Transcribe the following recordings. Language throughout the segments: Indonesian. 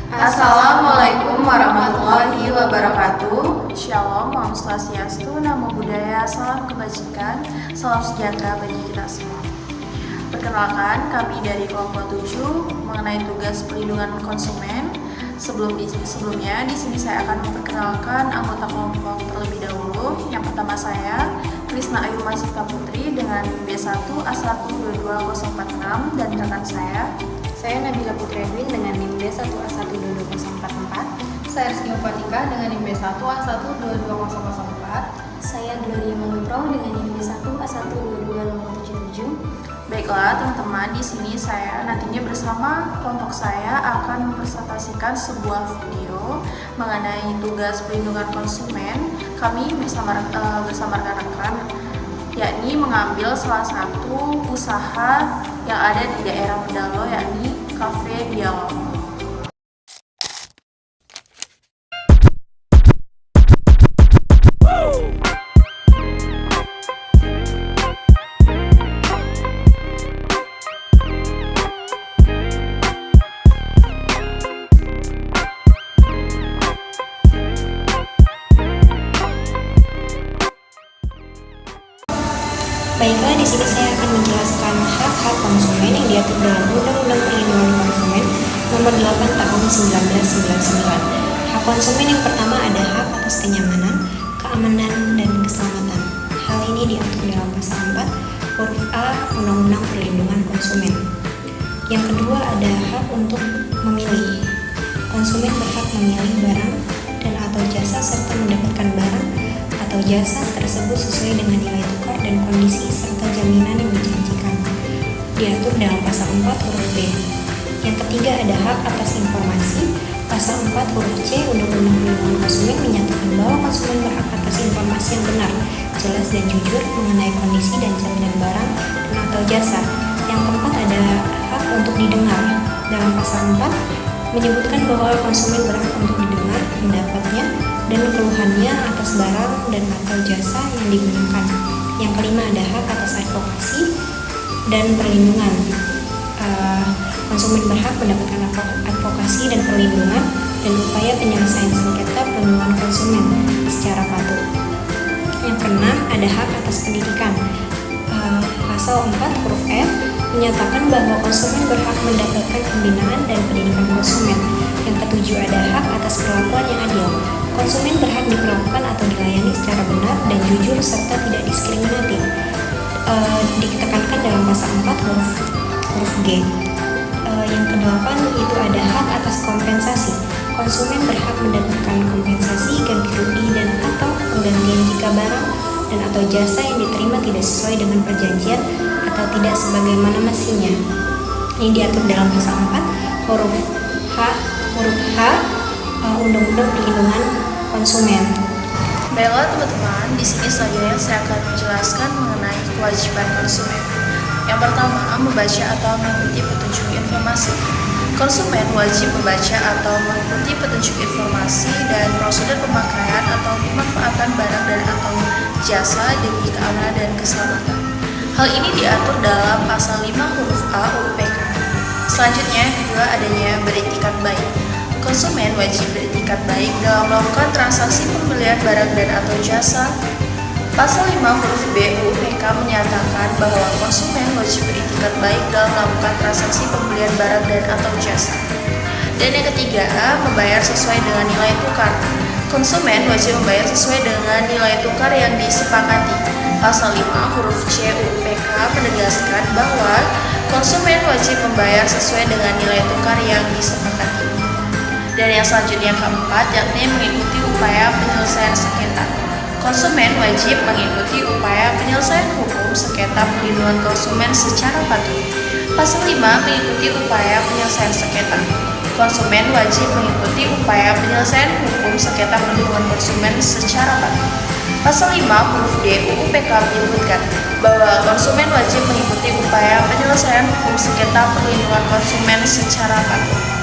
Assalamualaikum warahmatullahi wabarakatuh. Shalom, Om Swastiastu, Namo Buddhaya, salam kebajikan, salam sejahtera bagi kita semua. Perkenalkan, kami dari kelompok 7 mengenai tugas perlindungan konsumen. Sebelumnya, di sini saya akan memperkenalkan anggota kelompok terlebih dahulu. Yang pertama saya, Krisna Ayu Masita Putri dengan B1 A122046 dan rekan Saya Nabila Putri Edwin dengan NIM B1A12204. Saya Rizky Mufatika dengan NIM B1A1220004. Saya Gloria Mangupro dengan NIM B1A1220077. Baiklah teman-teman, di sini saya nantinya bersama kelompok saya akan mempresentasikan sebuah video mengenai tugas perlindungan konsumen. Kami bersama rekan-rekan yakni mengambil salah satu usaha yang ada di daerah Medalo, yakni Cafe Dialog. Baiklah, di sini saya akan menjelaskan hak-hak konsumen yang diatur dalam Undang-Undang Perlindungan Konsumen Nomor 8 Tahun 1999. Hak konsumen yang pertama ada hak atas kenyamanan, keamanan, dan keselamatan. Hal ini diatur dalam pasal 4 huruf A Undang-Undang Perlindungan Konsumen. Yang kedua ada hak untuk memilih. Konsumen berhak memilih barang dan atau jasa serta mendapatkan barang atau jasa tersebut sesuai dengan nilai tukar dan kondisi serta jaminan yang dijanjikan. Diatur dalam pasal 4 huruf B. Yang ketiga ada hak atas informasi. Pasal 4 huruf C Undang-Undang Perlindungan Konsumen menyatakan bahwa konsumen berhak atas informasi yang benar, jelas dan jujur mengenai kondisi dan jaminan barang dan atau jasa. Yang keempat ada hak untuk didengar. Dalam pasal 4 menyebutkan bahwa konsumen berhak untuk didengar pendapatnya dan keluhannya atas barang dan atau jasa yang digunakan. Yang kelima ada hak atas advokasi dan perlindungan. Konsumen berhak mendapatkan advokasi dan perlindungan dan upaya penyelesaian sengketa perlindungan konsumen secara patuh. Yang keenam ada hak atas pendidikan. Pasal 4 huruf F menyatakan bahwa konsumen berhak mendapatkan pembinaan dan pendidikan konsumen. Yang ketujuh ada hak atas perlakuan yang adil. Konsumen berhak diperlakukan atau dilayani secara benar dan jujur serta tidak diskriminatif. Ditekankan dalam pasal 4 huruf G. Yang kedelapan itu ada hak atas kompensasi. Konsumen berhak mendapatkan kompensasi, ganti rugi dan atau penggantian jika barang dan atau jasa yang diterima tidak sesuai dengan perjanjian atau tidak sebagaimana mestinya. Ini diatur dalam pasal 4 huruf H Undang-Undang Perlindungan Konsumen. Baiklah teman-teman, di sini selanjutnya saya akan menjelaskan mengenai kewajiban konsumen. Yang pertama, membaca atau mengikuti petunjuk informasi. Konsumen wajib membaca atau mengikuti petunjuk informasi dan prosedur pemakaian atau pemanfaatan barang dan atau jasa demi keamanan dan keselamatan. Hal ini diatur dalam pasal 5 huruf A UPK. Selanjutnya, kedua adanya beretikat baik. Konsumen wajib beretikat baik dalam melakukan transaksi pembelian barang dan atau jasa. Pasal 5 huruf B UPK menyatakan bahwa konsumen wajib beretikat baik dalam melakukan transaksi pembelian barang dan atau jasa. Dan yang ketiga, membayar sesuai dengan nilai tukar. Konsumen wajib membayar sesuai dengan nilai tukar yang disepakati. Pasal 5 huruf C UPK menegaskan bahwa konsumen wajib membayar sesuai dengan nilai tukar yang disepakati. Dan yang selanjutnya keempat, yakni mengikuti upaya penyelesaian sengketa. Konsumen wajib mengikuti upaya penyelesaian hukum sengketa perlindungan konsumen secara patuh. Pasal 5 mengikuti upaya penyelesaian sengketa. Konsumen wajib mengikuti upaya penyelesaian hukum sengketa perlindungan konsumen secara patuh. Pasal 5 huruf D UUPK menyebutkan bahwa konsumen wajib mengikuti upaya penyelesaian hukum sengketa perlindungan konsumen secara patuh.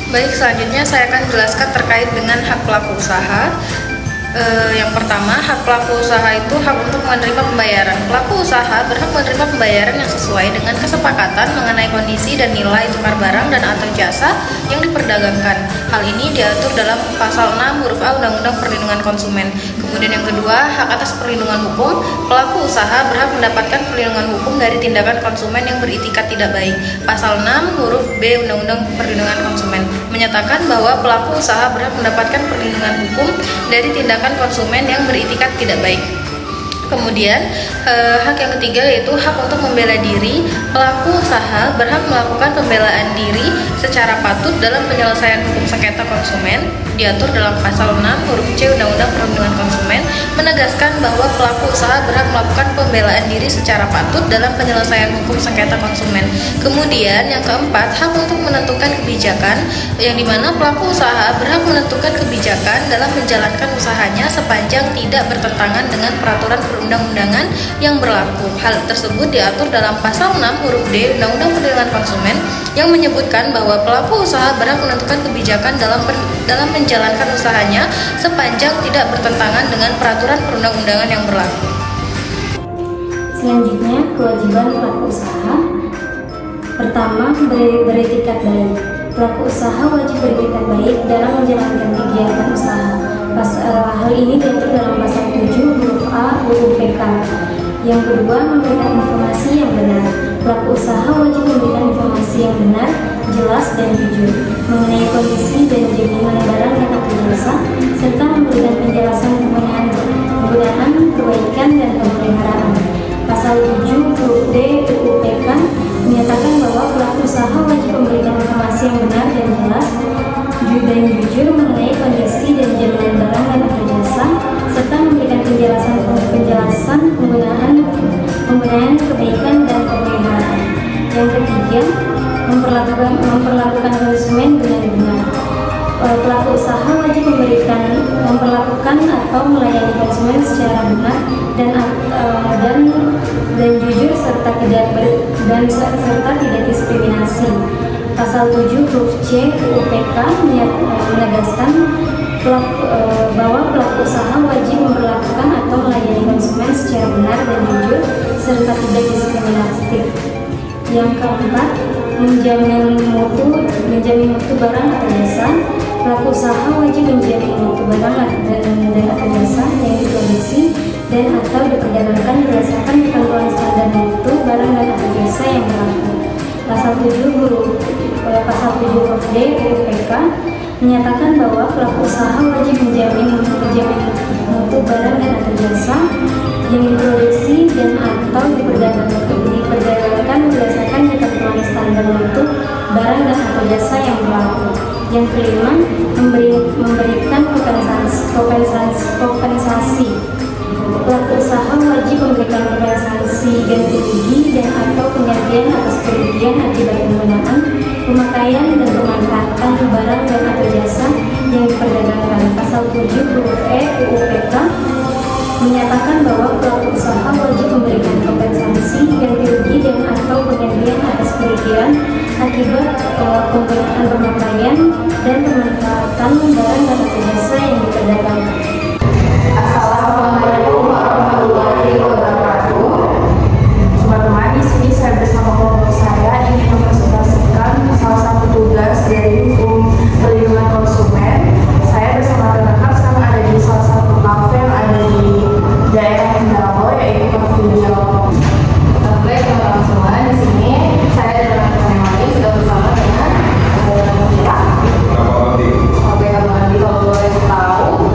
Baik, selanjutnya saya akan jelaskan terkait dengan hak pelaku usaha. Yang pertama, hak pelaku usaha itu hak untuk menerima pembayaran. Pelaku usaha berhak menerima pembayaran yang sesuai dengan kesepakatan mengenai kondisi dan nilai tukar barang dan atau jasa yang diperdagangkan. Hal ini diatur dalam pasal 6 huruf A Undang-Undang Perlindungan Konsumen. Kemudian yang kedua, hak atas perlindungan hukum. Pelaku usaha berhak mendapatkan perlindungan hukum dari tindakan konsumen yang beritikat tidak baik. Pasal 6 huruf B Undang-Undang Perlindungan Konsumen menyatakan bahwa pelaku usaha berhak mendapatkan perlindungan hukum dari tindakan konsumen yang beritikat tidak baik. Kemudian hak yang ketiga yaitu hak untuk membela diri. Pelaku usaha berhak melakukan pembelaan diri secara patut dalam penyelesaian hukum sengketa konsumen diatur dalam pasal 6 huruf C Undang-Undang Perlindungan Konsumen menegaskan bahwa pelaku usaha berhak melakukan pembelaan diri secara patut dalam penyelesaian hukum sengketa konsumen. Kemudian yang keempat, hak untuk menentukan kebijakan, yang dimana pelaku usaha berhak menentukan kebijakan dalam menjalankan usahanya sepanjang tidak bertentangan dengan peraturan perundang-undangan yang berlaku. Hal tersebut diatur dalam pasal 6 huruf D Undang-Undang Perlindungan Konsumen yang menyebutkan bahwa pelaku usaha berhak menentukan kebijakan dalam menjalankan usahanya sepanjang tidak bertentangan dengan peraturan perundang-undangan yang berlaku. Selanjutnya, kewajiban pelaku usaha. Pertama, beretikat baik. Pelaku usaha wajib beretikat baik dalam menjalankan kegiatan usaha. Hal ini diatur dalam pasal 7 huruf A UU PK. Yang kedua, memberikan informasi yang benar. Pelaku usaha wajib memberikan informasi yang benar, jelas, dan jujur mengenai kondisi dan jaminan barang dan atau jasa, serta memberikan penjelasan penggunaan, perbaikan, dan pemeliharaan. Pasal 7 huruf D UU PK menyatakan bahwa pelaku usaha wajib memberikan informasi yang benar dan jelas dan jujur mengenai kondisi dan jaminan barang dan atau jasa, serta memberikan penjelasan penggunaan, perbaikan, dan pemeliharaan. Yang ketiga, memperlakukan konsumen dengan benar. Pelaku usaha wajib memperlakukan atau melayani konsumen secara benar dan jujur serta tidak diskriminasi. Pasal 7 huruf C UU PK menegaskan bahwa pelaku usaha wajib memperlakukan atau melayani konsumen secara benar dan jujur serta tidak diskriminatif. Yang keempat, menjamin mutu barang atau jasa. Pelaku usaha wajib menjamin mutu barang dan atau jasa yang diproduksi dan atau diperdagangkan berdasarkan ketentuan standar mutu barang dan atau jasa yang berlaku. Pasal 7 huruf D UU PK menyatakan bahwa pelaku usaha wajib menjamin mutu barang dan atau jasa yang diproduksi dan atau diperdagangkan berdasarkan ketentuan standar mutu barang dan atau jasa yang berlaku. Yang kelima, memberikan kompensasi. Pelaku usaha wajib memberikan kompensasi ganti rugi dan atau penggantian atas kerugian akibat penggunaan, pemakaian, dan pemanfaatan barang dan atau jasa yang diperdagangkan. Pasal 7 huruf E UU PK menyatakan bahwa pelaku usaha wajib memberikan kompensasi ganti rugi dan atau penggantian atas kerugian akibat penggunaan, pemakaian, dan pemanfaatan barang dan atau jasa yang diperdagangkan. Assalamualaikum warahmatullahi wabarakatuh. Teman-teman, di sini saya bersama kelompok saya ingin mempresentasikan salah satu tugas dari hukum perlindungan konsumen. Saya bersama rekan-rekan sekarang ada di salah satu kafe yang ada di daerah Kendaro, yaitu Pavilion. Baik teman-teman semua, di sini saya dan rekan-rekan yang lain sudah bersama dengan Oke, kalau boleh tahu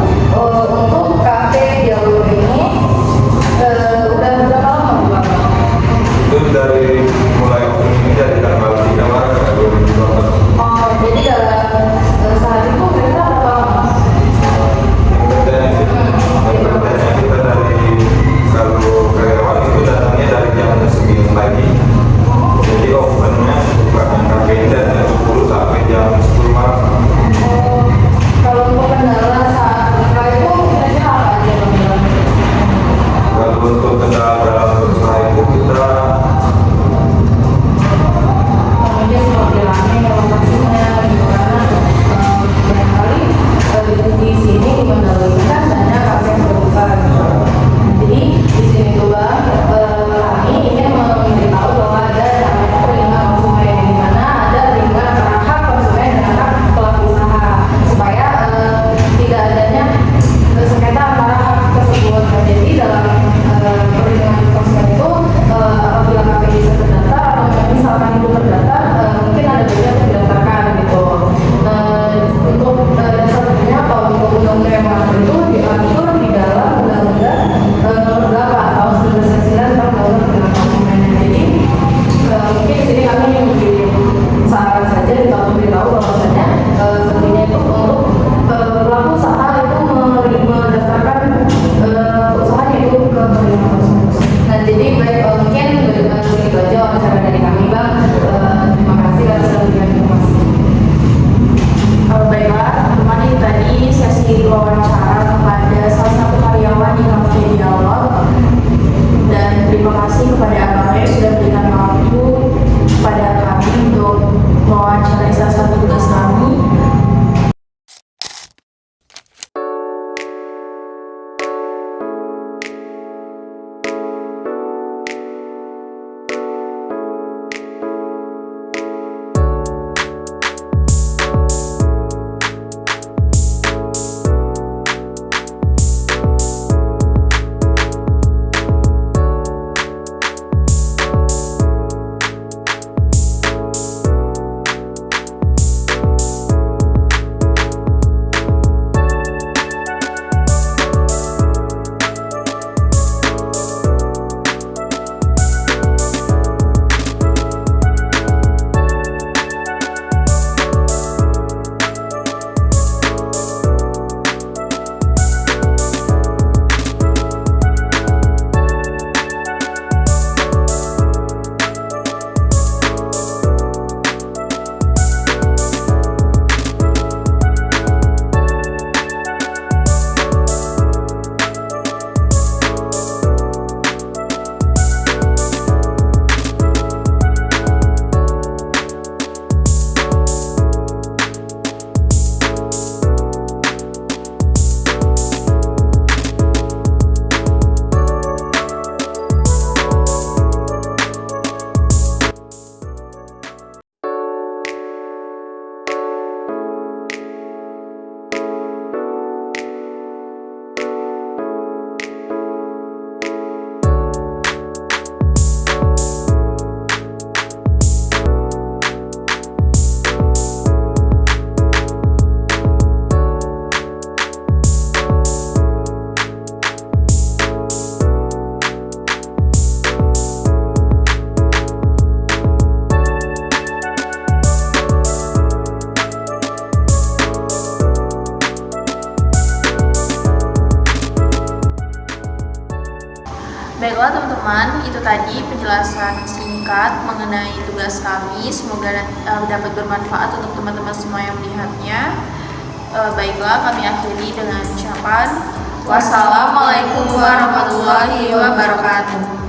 Baiklah teman-teman, itu tadi penjelasan singkat mengenai tugas kami. Semoga dapat bermanfaat untuk teman-teman semua yang melihatnya. Baiklah, kami akhiri dengan ucapan wassalamualaikum warahmatullahi wabarakatuh.